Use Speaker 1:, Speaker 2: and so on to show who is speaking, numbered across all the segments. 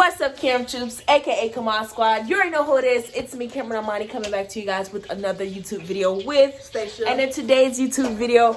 Speaker 1: What's up, Cam Troops, aka Come Squad? You already know who it is. It's me, Cameron Armani, coming back to you guys with another YouTube video with
Speaker 2: Station.
Speaker 1: And in today's YouTube video,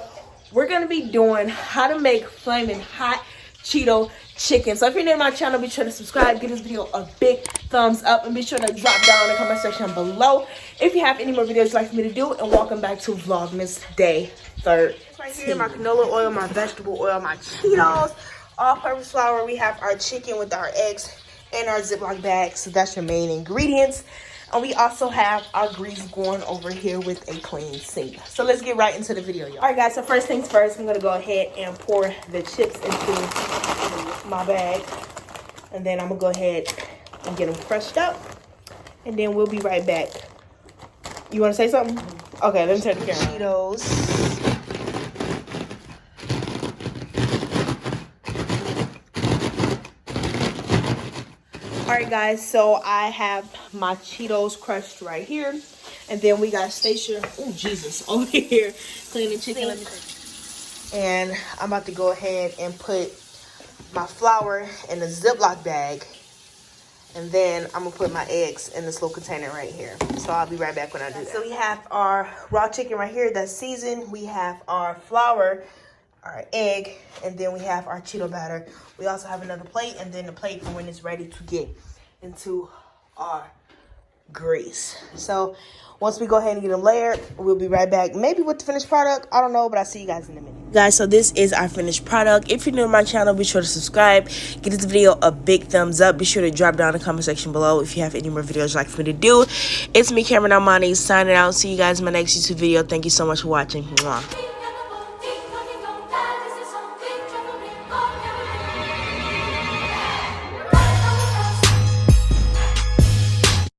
Speaker 1: we're gonna be doing how to make flaming hot Cheeto chicken. So if you're new to my channel, be sure to subscribe, give this video a big thumbs up, and be sure to drop down in the comment section below if you have any more videos you'd like for me to do. And welcome back to Vlogmas Day 13.
Speaker 2: Right here, my canola oil, my vegetable oil, my Cheetos, all-purpose flour. We have our chicken with our eggs and our Ziploc bags. So that's your main ingredients. And we also have our grease going over here with a clean sink. So let's get right into the video, y'all. All right, guys. So first things first, I'm gonna go ahead and pour the chips into my bag, and then I'm gonna go ahead and get them crushed up, and then we'll be right back. You want to say something? Okay, let me turn the camera. Cheetos. Alright guys, so I have my Cheetos crushed right here. And then we got Stacia, oh Jesus, over here cleaning chicken. And I'm about to go ahead and put my flour in a Ziploc bag. And then I'm going to put my eggs in this little container right here. So I'll be right back when I do that. So we have our raw chicken right here that's seasoned. We have our flour, our egg, and then we have our Cheeto batter. We also have another plate, and then the plate for when it's ready to get into our grease. So once we go ahead and get them layered, we'll be right back. Maybe with the finished product, I don't know, but I'll see you guys in a minute. Guys, so this is our finished product. If you're new to my channel, be sure to subscribe. Give this video a big thumbs up. Be sure to drop down in the comment section below if you have any more videos you'd like for me to do. It's me, Cameron Armani, signing out. See you guys in my next YouTube video. Thank you so much for watching. Mwah.